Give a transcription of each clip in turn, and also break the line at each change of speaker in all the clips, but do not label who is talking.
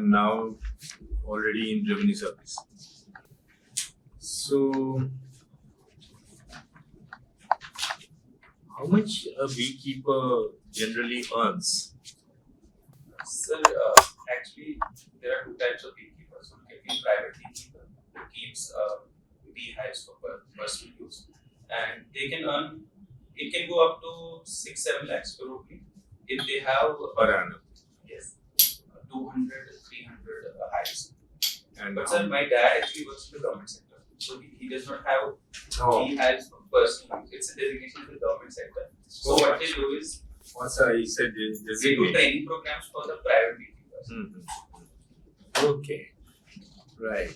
and now already in revenue service. So, how much a beekeeper generally earns?
Sir, actually, there are two types of beekeepers. One can be private beekeeper who keeps beehives for personal use, and they can earn. It can go up to 6-7 lakhs per rupee if they have
Per annum.
yes 200, 300 hives.
And
But sir, my dad actually works in the government sector, so he does not have beehives for personal use. It's a designation in the government sector. So what they do is
also he said
they do training programs for the private beekeepers.
Okay, right.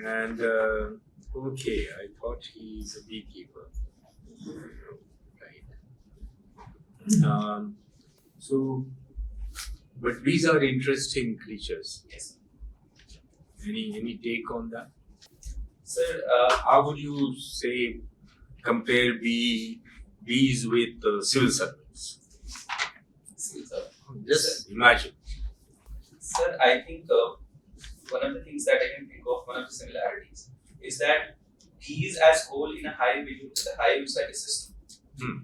And okay, I thought he's a beekeeper. Right. So, but bees are interesting creatures.
Yes.
Any take on that?
Sir,
How would you say compare bees with civil servants? Just imagine.
Sir, I think one of the things that I can think of, one of the similarities, is that bees as whole in a hive, we look at the hive is like a system.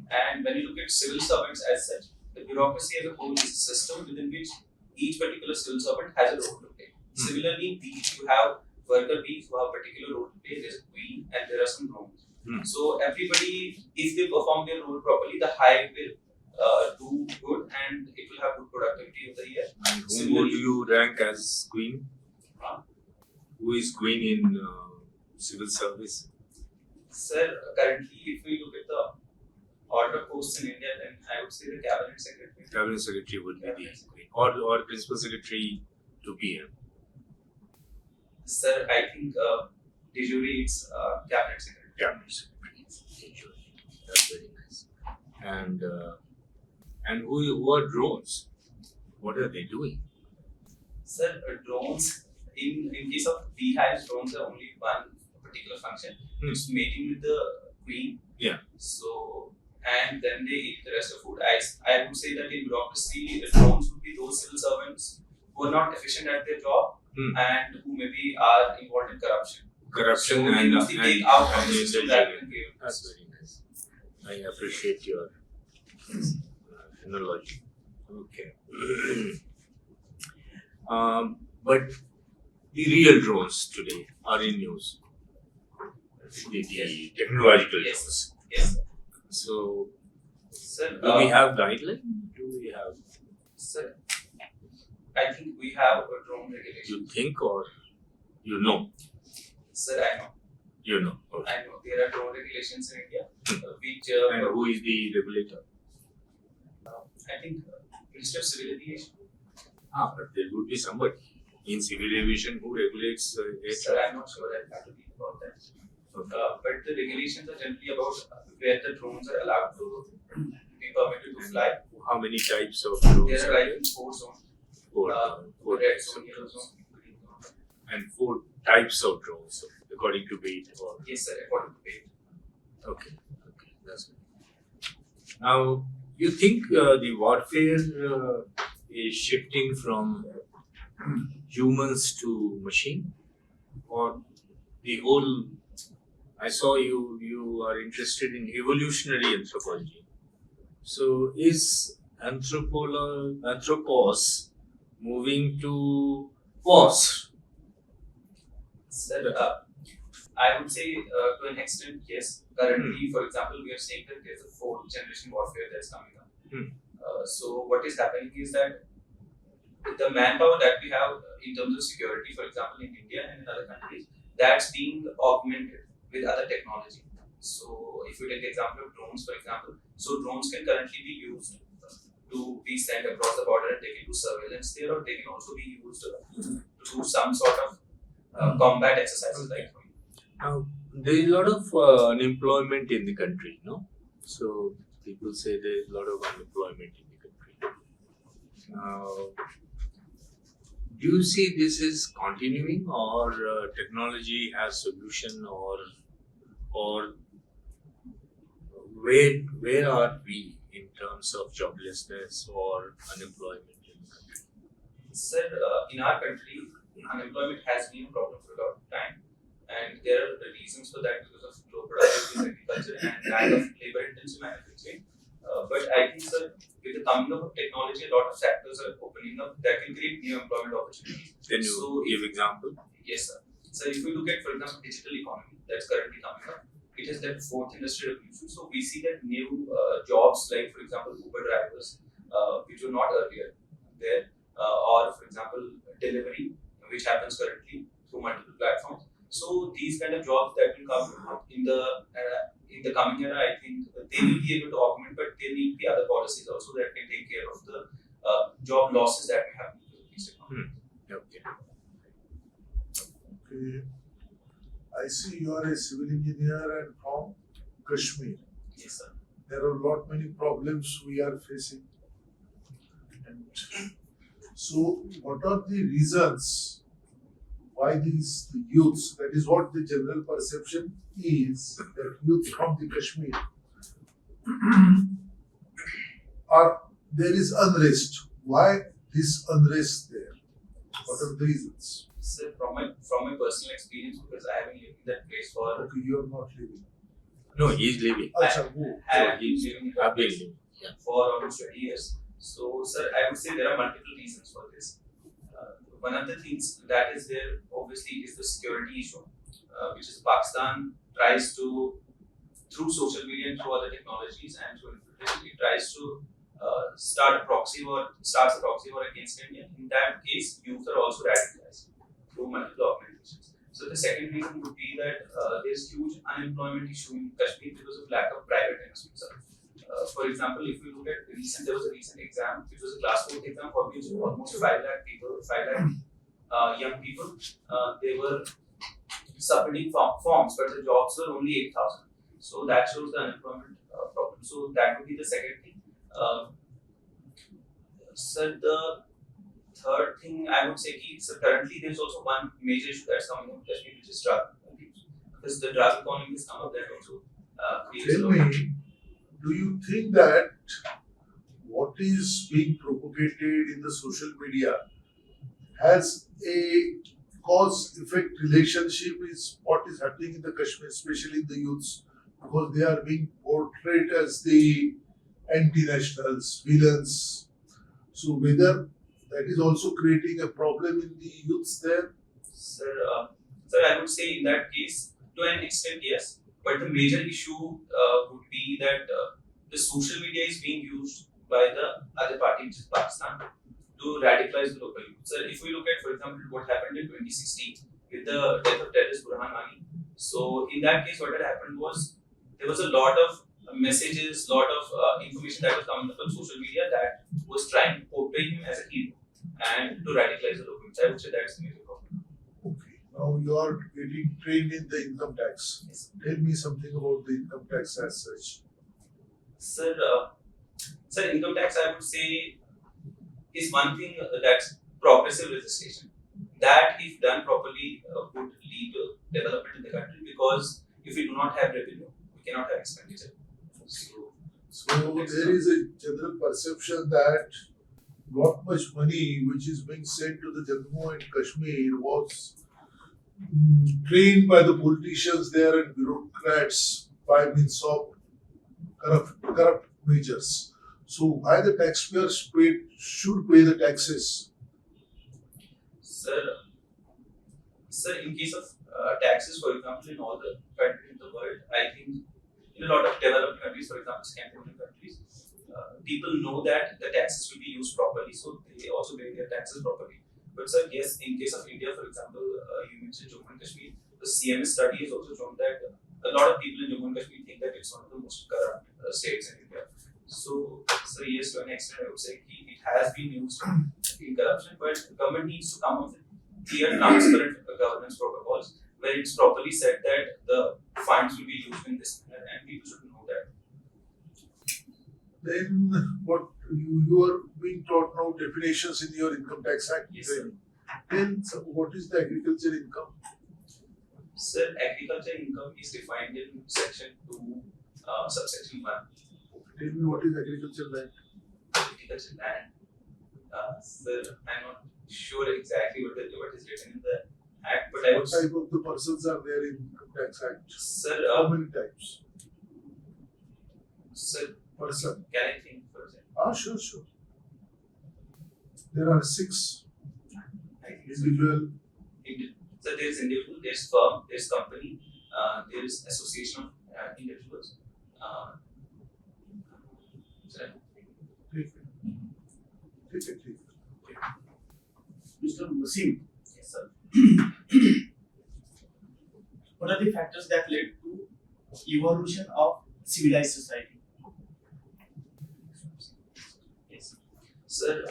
And when you look at civil servants as such, the bureaucracy as a whole is a system within which each particular civil servant has a role to play. Similarly, bees, you have worker bees who have a particular role to play. There's a queen and there are some drones. So everybody, if they perform their role properly, the hive will do good and it will have good productivity of the year.
And whom would you rank as queen? Who is queen in civil service?
Sir, currently, if we look at the order of posts in India, then I would say the cabinet secretary.
Cabinet secretary would be the queen, or principal secretary to PM.
Sir, I think de jure it's cabinet secretary.
Cabinet secretary. That's very nice. And who are drones? What are they doing?
Sir, drones, in case of beehives, drones are only one particular function. It's mating with the queen.
Yeah.
So, and then they eat the rest of food. I would say that in bureaucracy, the drones would be those civil servants who are not efficient at their job and who maybe are involved in corruption.
Corruption
so
and
take out of the system that can give.
That's very nice. I appreciate your analogy. Okay. But the real drones today are in use. The technological drones.
Yes.
So,
sir,
do we have guidelines? Do we have?
Sir, I think we have a drone regulation.
You think or you know?
Sir, I know.
You know. Okay.
I know there are drone regulations in India, which.
And who is the regulator?
I think Minister of Civil Aviation.
But there would be somebody in civil aviation who regulates air
Sir, I'm not sure I'll have to think about that.
Okay.
But the regulations are generally about where the drones are allowed to be permitted to fly.
How many types of drones?
There are, I think, 4 zones.
Four
Red
types of
zone, yellow
drones.
zone, green zone.
And 4 types of drones according to weight. Or
Yes, sir, according to weight.
okay, that's good. Now, you think the warfare is shifting from humans to machine, or the whole? I saw you are interested in evolutionary anthropology. So, is anthropos moving to pos?
Sir, I would say to an extent, yes. Currently, for example, we are seeing that there's a 4th generation warfare that's coming up. So what is happening is that the manpower that we have in terms of security, for example, in India and in other countries, that's being augmented with other technology. So if you take the example of drones, for example, so drones can currently be used to be sent across the border and they can do surveillance there, or they can also be used to do some sort of combat exercises like.
There is a lot of unemployment in the country, no? So people say there is a lot of unemployment in the country. Do you see this is continuing, or technology has solution, or where are we in terms of joblessness or unemployment in the country?
Sir, in our country, unemployment has been a problem for a lot of time, and there are the reasons for that because of low productivity in agriculture and lack of labor-intensive manufacturing. But I think, sir, with the coming of technology, a lot of sectors are opening up that can create new employment opportunities.
Can you give example?
Yes, sir. So if we look at, for example, digital economy that's currently coming up, it has that fourth industrial revolution. So we see that new jobs like, for example, Uber drivers, which were not earlier there, or for example, delivery, which happens currently through multiple platforms. So these kind of jobs that will come up in the coming era, I think they will be able to augment, but there need to be other policies also that can take care of the job losses that may happen because of these technologies.
Okay.
Okay. I see you are a civil engineer and from Kashmir.
Yes, sir.
There are many problems we are facing. And so, what are the reasons why these youths, that is what the general perception is, that youth from the Kashmir there is unrest. Why this unrest there? What are the reasons?
So from my personal experience, because I have been living in that place for
Okay, you are not living.
No, he's leaving.
Acha, who?
I have been living in that
I've been
place
living.
for almost 20 years. So, sir, I would say there are multiple reasons for this. One of the things that is there, obviously, is the security issue, which is Pakistan tries to, through social media and through other technologies and through infiltration, it tries to starts a proxy war against India. In that case, youth are also radicalized through multiple organizations. So the second reason would be that there's huge unemployment issue in Kashmir because of lack of private investment. For example, if we look at there was a recent exam, which was a class 4th exam for which almost 5 lakh people, 5 lakh young people, they were submitting forms, but the jobs were only 8,000. So that shows the unemployment problem. So that would be the second thing. So the third thing I would say is currently there's also one major issue that's coming up in Kashmir, which is drug abuse. Because the drug economy has come up, that also creates a
Tell
lot.
me, do you think that what is being propagated in the social media has a cause-effect relationship is what is happening in the Kashmir, especially in the youths, because they are being portrayed as the anti-nationals, villains. So whether that is also creating a problem in the youths there?
Sir, I would say in that case, to an extent, yes. But the major issue would be that the social media is being used by the other party, which is Pakistan, to radicalize the local youth. So if we look at, for example, what happened in 2016 with the death of terrorist Burhan Wani. So in that case, what had happened was there was a lot of messages, lot of information that was coming up on social media that was trying to portray him as a hero and to radicalize the local youth. I would say that's the major problem.
Okay, now you are getting trained in the income tax.
Yes.
Tell me something about the income tax as such.
Sir, income tax, I would say, is one thing that's progressive legislation. That, if done properly, would lead to development in the country, because if we do not have revenue, we cannot have expenditure.
So there is a general perception that not much money which is being sent to the Jammu and Kashmir was trained by the politicians there and bureaucrats by means of corrupt measures. So why the taxpayers should pay the taxes?
Sir, in case of taxes, for example, in all the countries in the world, I think in a lot of developed countries, for example, Scandinavian countries, people know that the taxes will be used properly, so they also pay their taxes properly. But sir, yes, in case of India, for example, you mentioned Jammu and Kashmir, the CMS study has also shown that a lot of people in Jammu and Kashmir think that it's one of the most corrupt states in India. So yes, to an extent, I would say it has been used in corruption, but the government needs to come up with clear, transparent governance protocols where it's properly said that the funds will be used in this manner and people should know that.
Then what you are being taught now definitions in your income tax act.
Yes, sir.
Then what is the agriculture income?
Sir, agriculture income is defined in section 2, subsection 1.
Tell me what is agriculture land?
Agriculture land. Sir, I'm not sure exactly what is written in the Act, but I would
What type of the persons are there in Income Tax Act?
sir,
How many types?
sir,
Person.
can I think for a second?
Sure, sure. There are 6 individual.
So there is individual, there is firm, there is company, there is association of individuals. Sir,
Take it.
Mr. Waseem,
yes, sir.
what are the factors that led to evolution of civilized society?
Yes. Sir,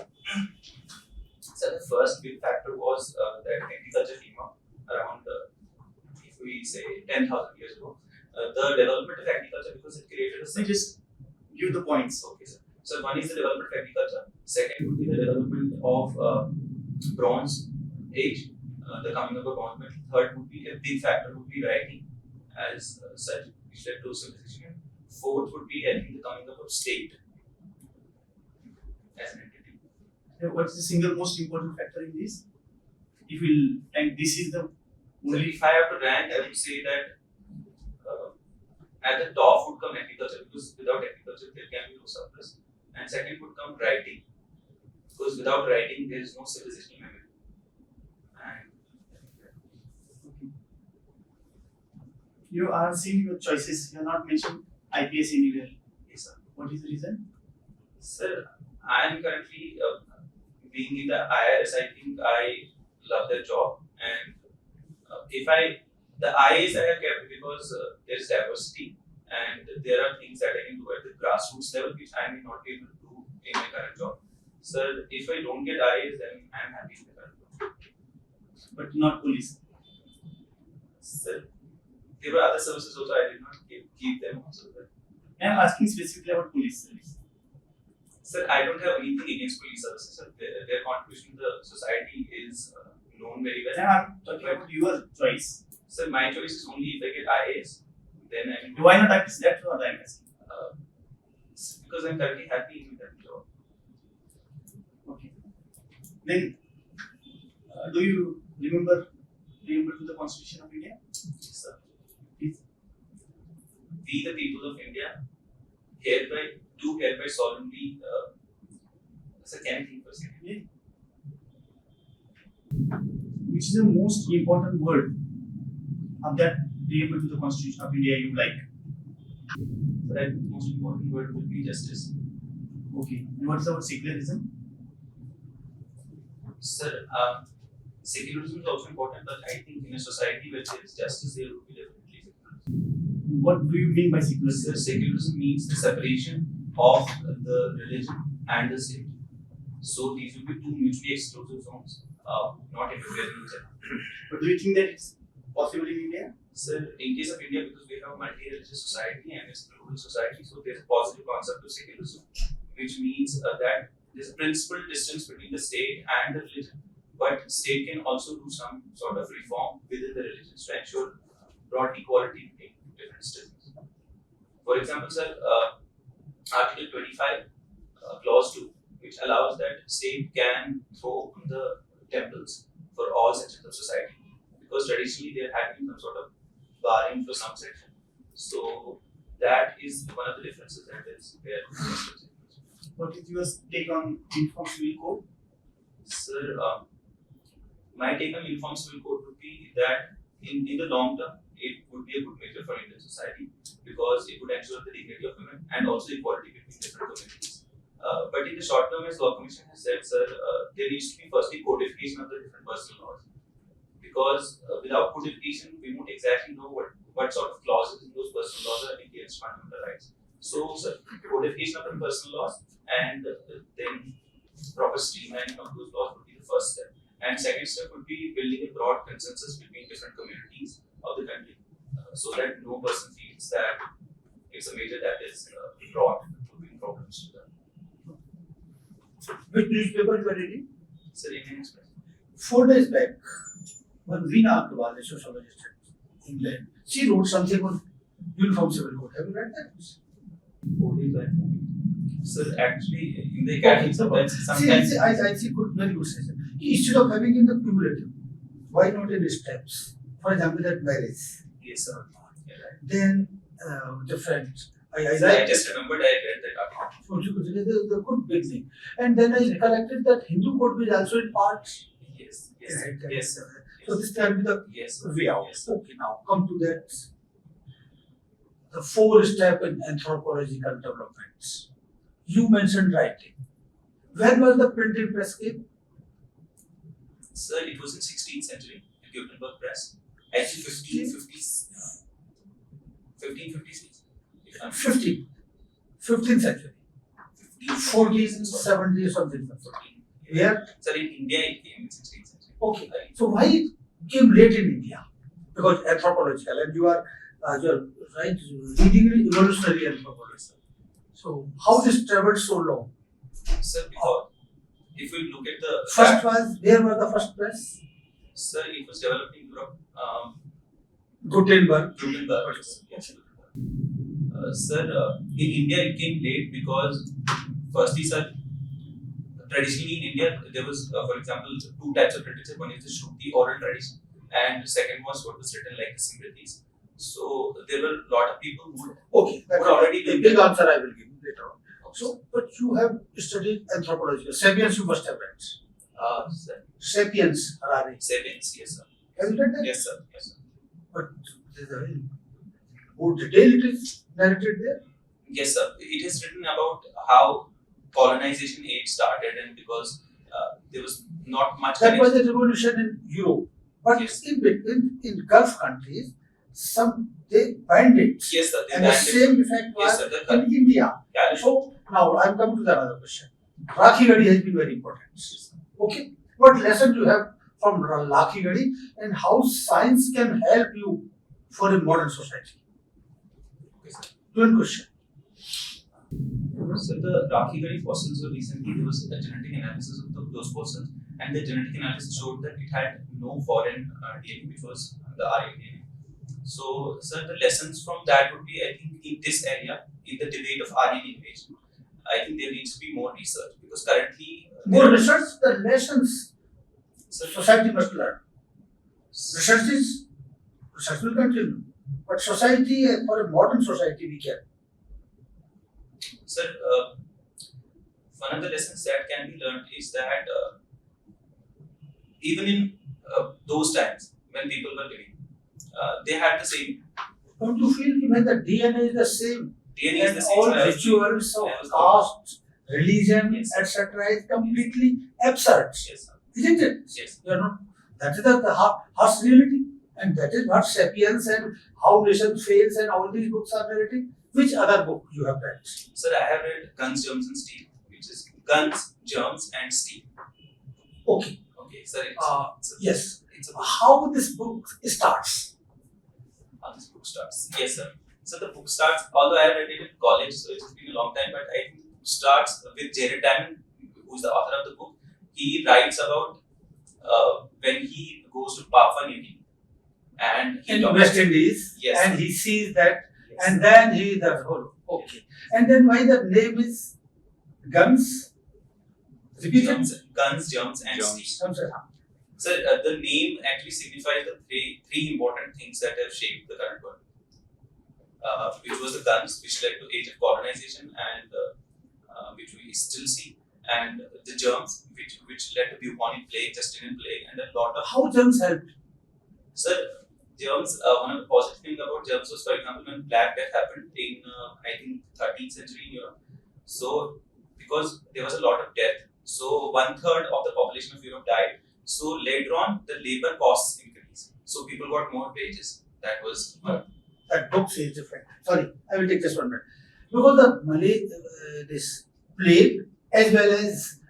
the first big factor was that agriculture came up around, if we say 10,000 years ago. The development of agriculture, because it created a
So just give the points.
Okay, sir. So one is the development of agriculture. Second would be the development of Bronze Age, the coming of a bronze metal. Third would be a big factor would be writing, as such, which led to civilization. Fourth would be, I think, the coming up of state as an entity.
What is the single most important factor in this? If we and this is the
So
only
if I have to rank, I would say that at the top would come agriculture, because without agriculture there can be no surplus. And second would come writing, because without writing there is no civilizational memory. And
you are seeing your choices. You are not mentioned IPS anywhere.
yes, sir.
What is the reason?
Sir, I am currently being in the IAS. I think I love that job, and the IAS I have kept because there is diversity and there are things that I can do at the grassroots level which I may not be able to do in my current job. Sir, if I don't get IAS, then I am happy in the current job.
But not police.
Sir, there were other services also, I did not keep them also.
I am asking specifically about police service.
Sir, I don't have anything against police services. Sir. Their contribution to the society is known very well.
I am talking about your choice.
Sir, my choice is only if I get IAS, then I will.
Why not IPS? That's what I am asking.
Because I'm currently happy in that job.
Okay. Then, do you remember to the Constitution of India?
Yes, sir.
Please.
We, the people of India, hereby solemnly. Sir, can I think for a second?
Yeah. Which is the most important word of that preamble to the Constitution of India you like?
So that most important word would be justice.
Okay. And what is about secularism?
Sir, secularism is also important, but I think in a society where there is justice, there will be definitely secularism.
What do you mean by secularism?
Sir, secularism means the separation of the religion and the state. So these will be two mutually exclusive zones, not interfering with each other.
But do you think that it's possible in India?
Sir, in case of India, because we have a multi-religious society and it's a plural society, so there's a positive concept of secularism, which means that there's a principal distance between the state and the religion, but state can also do some sort of reform within the religions to ensure broad equality between different citizens. For example, sir, Article 25, Clause 2, which allows that state can throw open the temples for all sections of society, because traditionally there had been some sort of barring for some section. So that is one of the differences that is there.
What is your take on Uniform Civil Code?
Sir, my take on Uniform Civil Code would be that in the long term, it would be a good measure for Indian society, because it would ensure the dignity of women and also equality between different communities. But in the short term, as Law Commission has said, sir, there needs to be firstly codification of the different personal laws. Because without codification, we won't exactly know what sort of clauses in those personal laws are against fundamental rights. So, sir, codification of the personal laws and then proper streamlining of those laws would be the first step. And second step would be building a broad consensus between different communities of the country, so that no person feels that it's a measure that is brought to bring problems to them.
Which newspaper you are reading?
Sir, Indian Express.
4 days back, one Veena Agarwal, a sociologist in England, she wrote something on Uniform Civil Code. Have you read that?
4 days back. Sir, actually, in the academic,
See,
sometimes.
I see good, very good session. instead of having in the cumulative, why not in steps? For example, that marriage.
Yes, sir. Yeah, right.
Then different. I
So I
like
just remembered I read that article.
the good beginning. And then I recollected that Hindu code is also in parts.
Yes,
Right, right.
yes, sir.
So this can be the
Yes, sir.
way out.
Yes, sir.
Okay, now come to that. The 4-step in anthropological developments. You mentioned writing. When was the printing press came?
Sir, it was in 16th century, in Gutenberg press. I think 1556. If I'm
15th century. 1470 something. Where?
Sir, in India it came in 16th century.
Okay. So why it came late in India? Because anthropological, and you are right reading evolutionary anthropology. So how this traveled so long?
Sir, because if we look at the
First was where was the first press?
sir, it was developed in Europe.
Gutenberg.
Gutenberg. Yes. Sir, in India it came late because firstly, sir, traditionally in India there was, for example, two types of literature. One is the Shruti oral tradition, and second was what was written like the Smritis. So there were a lot of people who
Okay, that's
Would already
the
be
big
there.
answer I will give you later on. So, but you have studied anthropology. Sapiens you must have read.
sir,
Sapiens, Harari.
Sapiens, yes sir.
Have you read that?
Yes sir, yes sir.
But there's a more detail it is narrated there.
Yes sir. It is written about how colonization age started and because there was not much
That was
connection.
a revolution in Europe. But
Yes.
in between, in Gulf countries, they banned it.
Yes sir. They
And the
banned it.
same effect
Yes
was
sir. The
in India.
Yeah,
So now I'm coming to the another question. Rakhi Gadi has been very important. Okay. What lesson you have from Rakhi Gadi and how science can help you for a modern society?
okay, sir.
One question.
So the Rakhi Gadi fossils were recently there was a genetic analysis of those fossils, and the genetic analysis showed that it had no foreign DNA, which was the Aryan DNA. So, sir, the lessons from that would be, I think, in this area, in the debate of Aryan invasion, I think there needs to be more research because currently
More research, the lessons
Sir,
society must learn. Research will continue. But society, for a modern society, we can.
Sir, one of the lessons that can be learned is that even in those times when people were living, they had the same
Don't you feel even the DNA is the same?
DNA is
And
the same.
all
as-
rituals of
as-
caste, religion,
Yes.
etc. is completely absurd.
Yes, sir.
Isn't it?
Yes.
You are not. That is the harsh reality. And that is what Sapiens and How Nation Fails and all these books are narrating. Which other book you have read?
Sir, I have read Guns, Germs and Steel, which is Guns, Germs and Steel.
Okay.
Okay, sir.
Yes.
It's a book.
How this book starts?
How this book starts. Yes, sir. So the book starts, although I have read it in college, so it has been a long time, but I think the book starts with Jared Diamond, who's the author of the book. He writes about when he goes to Papua New Guinea. And he
In
talks-
West Indies.
Yes.
And he sees that.
Yes.
And then he does whole. Okay. And then why the name is Guns? Repeat it.
Guns, Germs and
Germs.
Steel.
Some say,
So the name actually signifies the three important things that have shaped the current world. Which was the guns, which led to age of colonization and which we still see, and the germs, which led to bubonic plague, Justinian plague, and a lot of
How germs helped?
sir germs. One of the positive things about germs was, for example, when Black Death happened in I think 13th century in Europe. So because there was a lot of death, so 1/3 of the population of Europe died. So later on, the labor costs increased. So people got more wages. That was one.
That book says different. Sorry, I will take just 1 minute. Because the Malay, this plague, as well as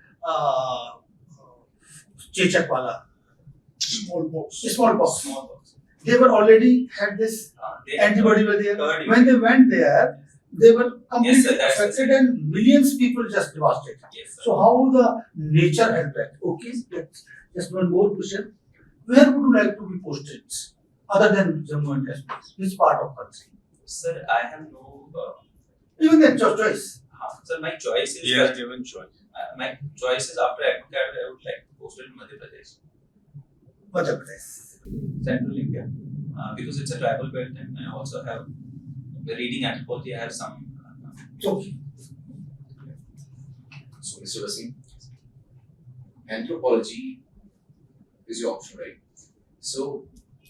Chechak-wala, smallpox, they were already had this
They
antibody were there.
Herd
When they went there, they were completely
Yes, sir, that's the
affected and millions people just devastated.
Yes, sir.
So how the nature helped that? Okay, just one more question. Where would you like to be posted other than Jammu and Kashmir? Which part of country?
Sir, I have no.
Even that choice.
So my choice is
He has given choice.
my choice is after AdvoCAD, I would like to post it in Madhya Pradesh,
Madhya Pradesh.
Central India, because it's a tribal belt, and I also have reading anthropology. I have some.
Okay.
So, Mr. Waseem, anthropology is your option, right? So,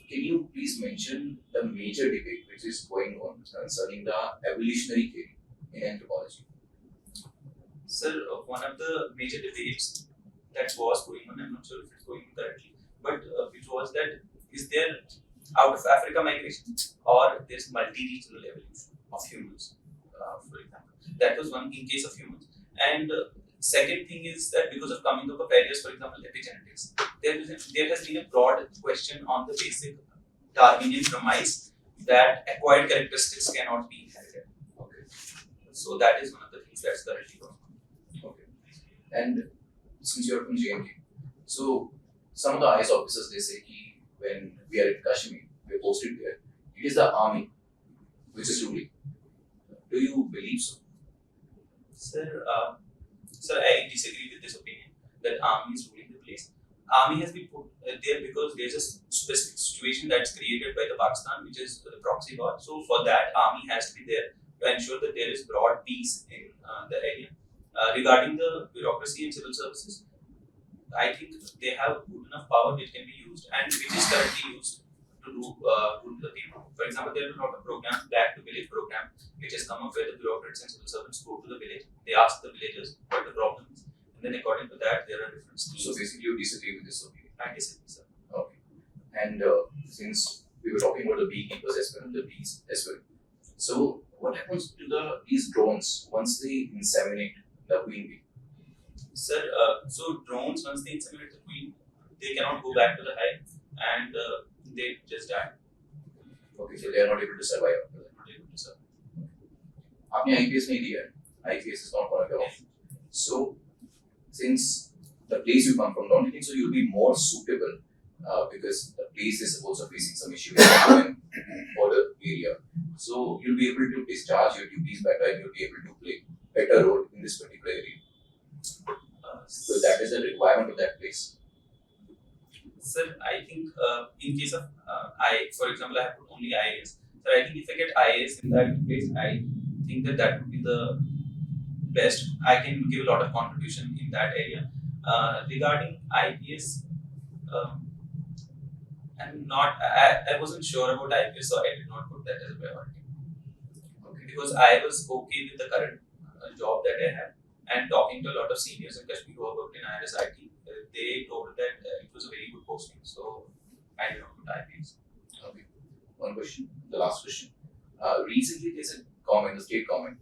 can you please mention the major debate which is going on concerning the evolutionary theory in anthropology?
Sir, one of the major debates that was going on, I'm not sure if it's going on currently, but which was that is there out of Africa migration or there's multi-regional evolution of humans, for example. That was one in case of humans. And second thing is that because of coming up of areas, for example, epigenetics, there has been a broad question on the basic Darwinian premise that acquired characteristics cannot be inherited.
Okay.
So that is one of the things that's currently going on.
Okay. And since you're from JNK, so some of the IAS officers they say ki when we are in Kashmir, we are posted there, it is the army which is ruling. Do you believe so?
Sir, I disagree with this opinion that army is ruling the place. Army has been put there because there's a specific situation that's created by the Pakistan, which is the proxy war. So for that, army has to be there to ensure that there is broad peace in the area. Regarding the bureaucracy and civil services, I think they have good enough power which can be used and which is currently used to rule the people. For example, there are a lot of programs, back to village program, which has come up where the bureaucrats and civil servants go to the village. They ask the villagers what the problem is, and then according to that, there are different schemes.
So basically, you disagree with this opinion.
I disagree, sir.
Okay. And since we were talking about the beekeepers as well, the bees as well. So what happens to these drones once they inseminate the queen bee?
Sir, so drones, once they inseminate the queen, they cannot go back to the hive and they just die.
Okay, so they are not able to survive after that.
Not able to survive.
आपने IPS नहीं दिया है. IPS is not one of your options. So since the place you come from, don't you think so you'll be more suitable because the place is also facing some issue in border area. So you'll be able to discharge your duties better and you'll be able to play better role in this particular area. So that is a requirement of that place.
Sir, I think in case of for example, I have put only IAS. So I think if I get IAS in that place, I think that would be the best. I can give a lot of contribution in that area. Regarding IPS, I wasn't sure about IPS, so I did not put that as a priority.
Okay.
Because I was okay with the current job that I have, and talking to a lot of seniors in Kashmir who have worked in IRS IT, they told that it was a very good posting, so I did not put IPS.
Okay. One question, the last question. Recently, there's a comment, the state government,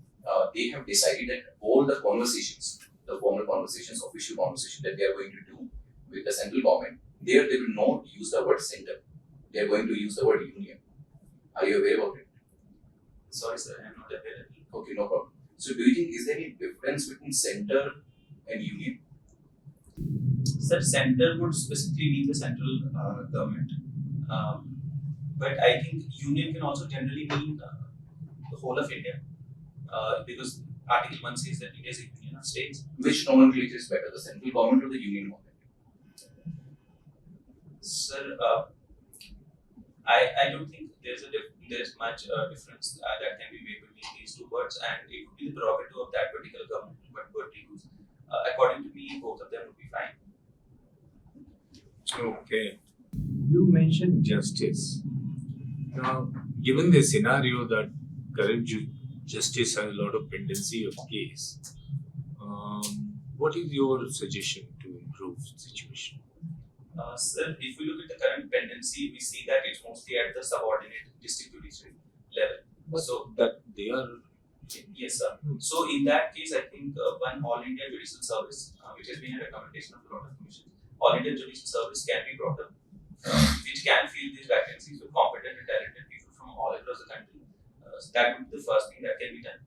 they have decided that all the conversations, the formal conversations, official conversations that they are going to do with the central government, there they will not use the word center. They are going to use the word union. Are you aware about it?
Sorry, sir, I am not aware.
Okay, no problem. So, do you think is there any difference between center and union?
Sir, center would specifically mean the central government, but I think union can also generally mean the whole of India, because Article 1 says that India is a union of states.
Which nomenclature is better, the central government or the union government?
Sir, I don't think there's much difference that can be made between these two words, and it would be the prerogative of that particular government what word to use. According to me, both of them would be fine.
Okay. You mentioned justice. Now, given the scenario that current justice has a lot of pendency of case, what is your suggestion to improve the situation?
Sir, if we look at the current pendency, we see that it's mostly at the subordinate district judiciary level. So
that they are.
Yes, sir. So in that case, I think one All India Judicial Service, which has been a recommendation of a lot of commissions, All India Judicial Service can be brought up, which can fill these vacancies with competent and talented people from all across the country. So that would be the first thing that can be done.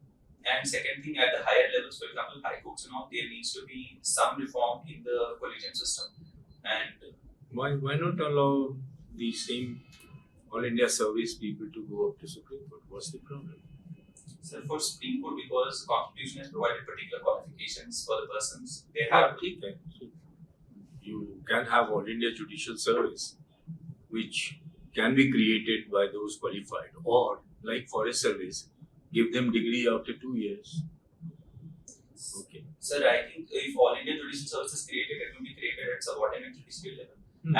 And second thing, at the higher levels, for example, high courts and all, there needs to be some reform in the collegium system. And
Why not allow the same All India service people to go up to Supreme Court? What's the problem?
So for Supreme Court, because the Constitution has provided particular qualifications for the persons, they
have
have
taken. You can have All India Judicial Service, which can be created by those qualified, or like Forest Service, give them degree after 2 years. Okay.
Sir, I think if All India Judicial Service is created, it will be created at subordinate judicial level.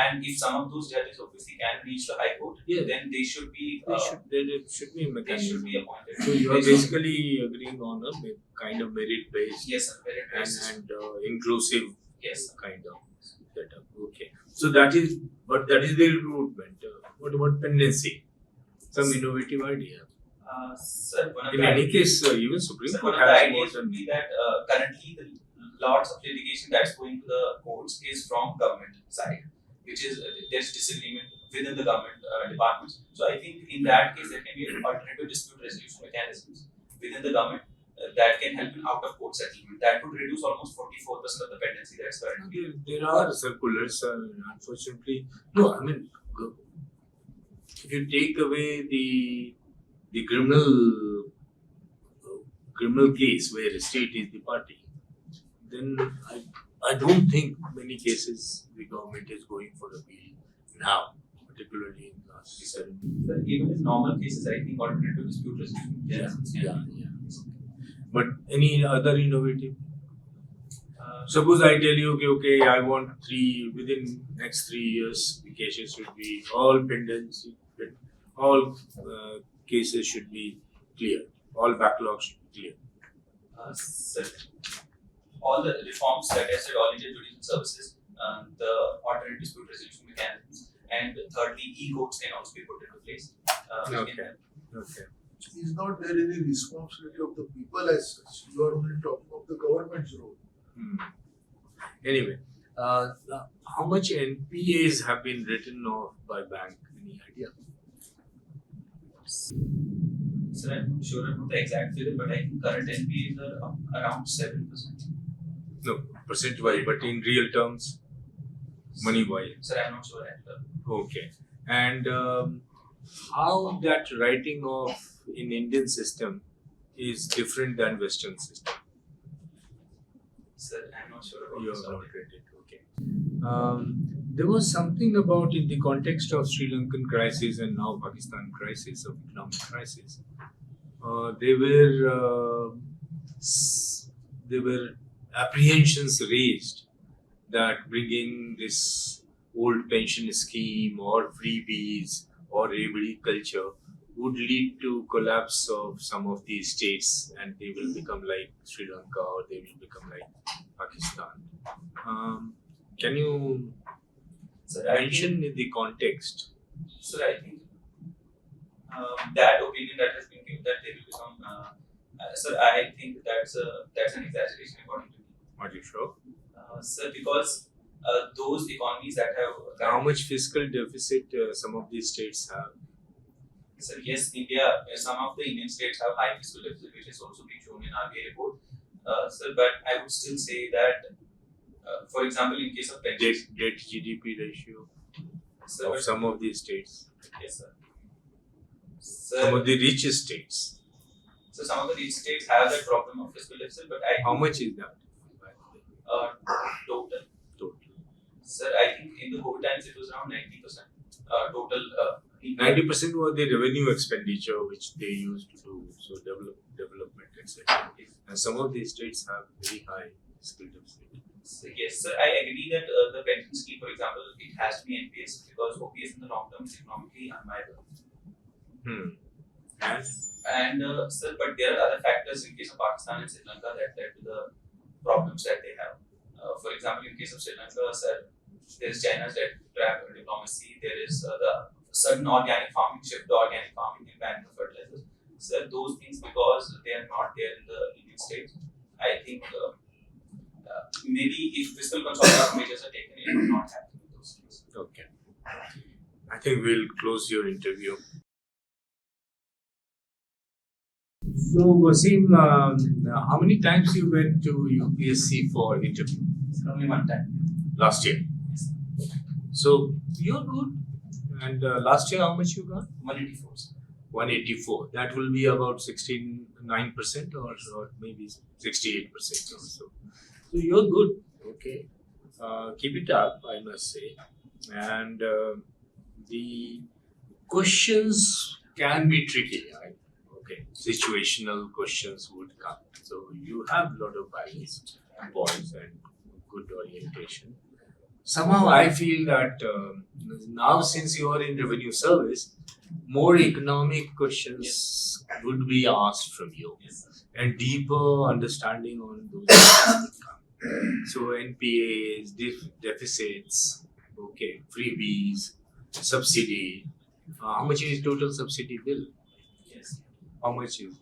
And if some of those judges obviously can reach the High Court, then they should be
There should be a
they
mechanism.
should be appointed.
So you are basically agreeing on a kind of merit-based
Yes, sir. Merit based.
and inclusive
Yes, sir.
kind of setup. Okay. So that is the recruitment. What about pendency? Some innovative idea.
Sir, one of
In
the
any
ideas-
case, even Supreme
sir,
Court
one of the
has
ideas
more
would
than
be that currently the lots of litigation that's going to the courts is from government side, which is there's disagreement within the government departments. So I think in that case there can be alternative dispute resolution mechanisms within the government that can help in out of court settlement. That would reduce almost 44% of the pendency that's currently.
there are circulars, unfortunately. No, I mean, if you take away the criminal case where the state is the party, then I don't think many cases the government is going for appeal now, particularly in last 7 years.
Sir, even in normal cases, I think alternative dispute resolution mechanisms can
Yeah. But any other innovative? Suppose I tell you, okay, I want within next 3 years, the cases should be all pendency, all cases should be clear, all backlogs should be clear.
Sir, all the reforms that I said, all India Judicial Services, the alternate dispute resolution mechanisms, and thirdly, e-courts can also be put into place. Which can help.
Okay.
Is not there any responsibility of the people as such? You are only talking of the government's role.
Anyway, how much NPAs have been written off by bank? Any idea?
Sir, I'm not sure about the exact figure, but I think current NPAs are up around 7%.
No, percent-wise, but in real terms, money-wise.
Sir, I'm not sure at all.
Okay. And how that writing off in Indian system is different than Western system?
Sir, I'm not sure about
You
this
have not
topic.
read it, okay. There was something about in the context of Sri Lankan crisis and now Pakistan crisis, of economic crisis. There were apprehensions raised that bringing this old pension scheme or freebies or every culture would lead to collapse of some of these states and they will become like Sri Lanka or they will become like Pakistan. Can you
Sir, I
mention in the context?
Sir, I think that opinion that has been given that they will become. Sir, I think that's an exaggeration according to me.
Are you sure?
Sir, because those economies that have
How much fiscal deficit some of these states have?
Sir, yes, India. Some of the Indian states have high fiscal deficit, which is also being shown in RBI report. Sir, but I would still say that, for example, in case of pensions,
Debt GDP ratio
sir,
of some of these states,
yes, sir.
some
Sir,
of the richest states.
so some of the rich states have that problem of fiscal deficit, but I
How much is that?
total.
Total.
Sir, I think in the COVID times it was around 90% total.
90% was the revenue expenditure which they used to do, so development, etc. And some of these states have very high fiscal deficit.
So yes, sir, I agree that the pension scheme, for example, it has to be NPS because OPS in the long term is economically unviable. And sir, but there are other factors in case of Pakistan and Sri Lanka that led to the problems that they have. For example, in case of Sri Lanka, sir, there is China's trap diplomacy. There is the sudden organic farming shift to organic farming and banning of fertilizers. So those things, because they are not there in the Indian states, I think maybe if fiscal consolidation measures are taken, it will not happen in those cases.
Okay. I think we'll close your interview. So, Waseem, how many times you went to UPSC for interview?
It's only one time.
Last year. So, you're good. And last year, how much you got?
184.
184. That will be about 69% or maybe 68% or so. So you're good. Okay. Keep it up, I must say. And the questions can be tricky. Right? Okay. Situational questions would come. So you have a lot of balanced points and good orientation. Somehow I feel that now since you are in revenue service, more economic questions would be asked from you and deeper understanding on those would come. So NPAs, deficits, okay, freebies, subsidy. How much is total subsidy bill?
Yes.
How much is?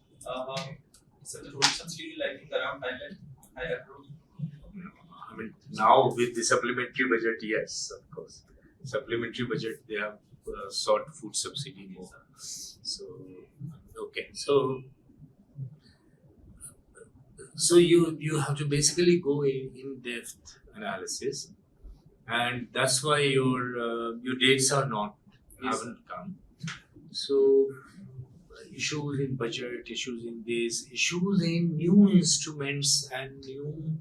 So the total subsidy I think around 5 lakh. I approved.
I mean, now with the supplementary budget, yes, of course. Supplementary budget, they have sought food subsidy more. So, okay. So you have to basically go in depth analysis, and that's why your dates are haven't come. So issues in budget, issues in this, issues in new instruments and new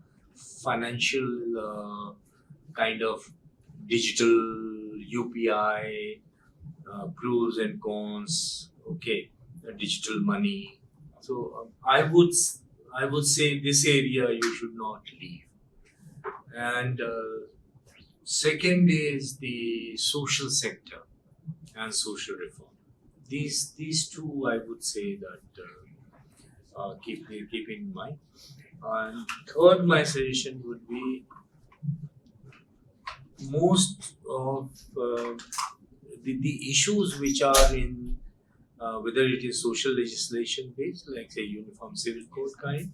financial kind of digital UPI pros and cons. Okay, digital money. So I would say this area you should not leave. And second is the social sector and social reform. These two I would say that keep in mind. And third, my suggestion would be most of the issues which are in whether it is social legislation based, like say Uniform Civil Code kind,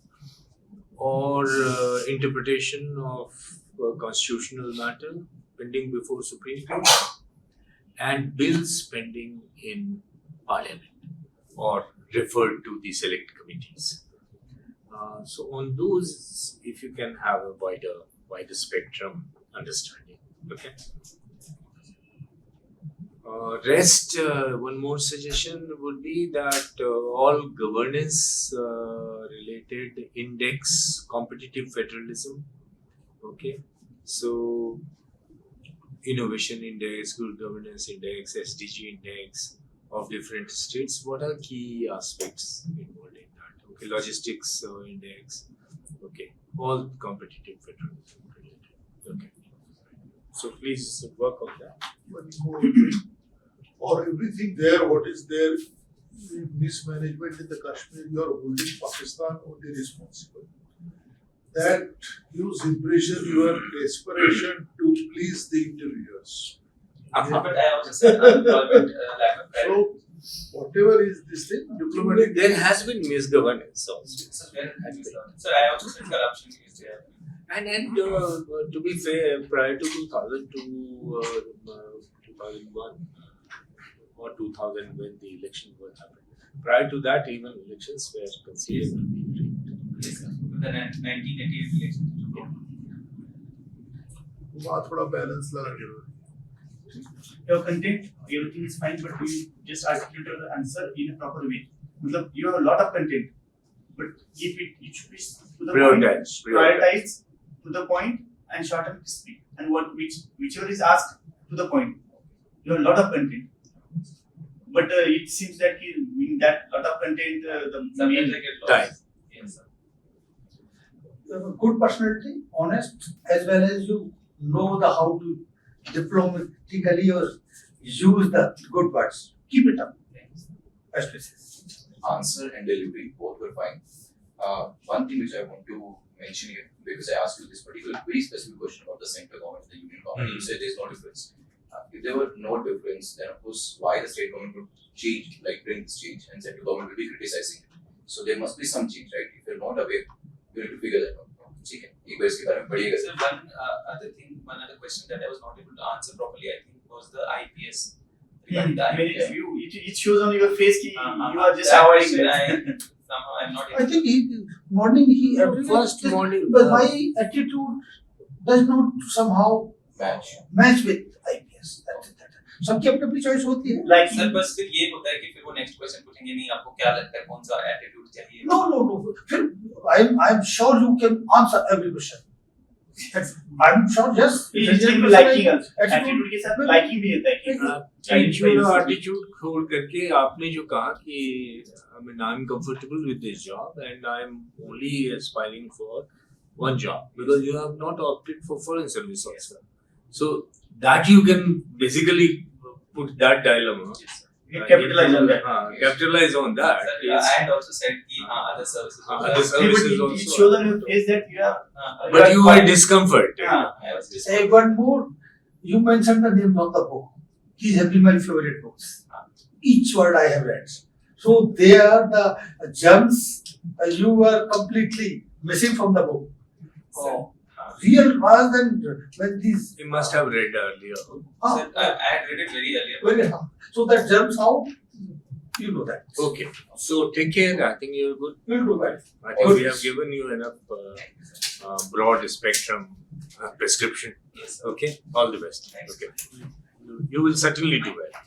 or interpretation of constitutional matter pending before Supreme Court, and bills pending in Parliament or referred to the select committees. So on those, if you can have a wider spectrum understanding, okay. Rest, one more suggestion would be that all governance related index, competitive federalism, okay. So innovation index, good governance index, SDG index of different states. What are key aspects involved in that? Okay, logistics index. Okay, all competitive federalism related. Okay. So please work on that.
One more thing. Or everything there, what is there in mismanagement in the Kashmir, you are holding Pakistan only responsible. That gives impression your desperation to please the interviewers.
But I also said unemployment, lack of credit.
So whatever is this thing, diplomatic.
There has been misgovernance also.
So where have you done? So I also said corruption is there.
And to be fair, prior to 2002, 2001 or 2000 when the election was happened, prior to that even elections were considered to be rigged.
Yes, sir. The 1988 election.
वहाँ थोड़ा balance लाना जरूरी है.
Your content, everything is fine, but you just articulate the answer in a proper way. Matlab, you have a lot of content, but if it should be to the point, prioritize to the point and short and crispy. And whichever is asked to the point. You have a lot of content, but it seems that in that lot of content, the main
time.
Yes, sir.
You have a good personality, honest, as well as you know the how to diplomatically or use the good words. Keep it up. Best wishes.
Answer and delivery both were fine. One thing which I want to mention here, because I asked you this particular very specific question about the central government and the union government, you said there's no difference. If there were no difference, then of course why the state government would change, like bring this change, and central government will be criticizing it. So there must be some change, right? If you're not aware, you need to figure that out. Okay.
Sir, one other question that I was not able to answer properly, I think, was the IPS. Regarding the IPS.
It shows on your face that you are just
that
avoiding
question somehow I'm not able
I think he
First morning,
but my attitude does not somehow
Match.
match with IPS. सबकी अपनी अपनी choice होती है.
Like
sir बस फिर ये होता है कि फिर वो नेक्स्ट क्वेश्चन पूछेंगे नहीं आपको क्या लगता है कौन सा एटीट्यूड चाहिए.
No, no, no. फिर I'm sure you can answer every question. I'm sure, yes.
liking attitude के साथ liking भी होता है कि
एटीट्यूड और एटीट्यूड छोड़ करके आपने जो कहा कि I mean I'm comfortable with this job and I'm only aspiring for one job because you have not opted for foreign service also. So that you can basically put that dilemma.
You capitalize on that.
Capitalize on that.
Sir,
Yes.
I had also said कि other services.
Other services
It
also.
shows on your face that you are.
But you are discomfort.
I was just
Say one more. You mentioned the name of the book. These have been my favorite books. Each word I have read. So they are the gems you were completely missing from the book. Oh, real rather than when these.
You must have read earlier.
Sir, I had read it very earlier.
Very so that gems how you know that.
Okay. So take care. I think you're good.
We'll do that.
I think we have given you enough broad spectrum prescription.
Yes.
Okay. All the best.
Thanks.
Okay. You will certainly do well.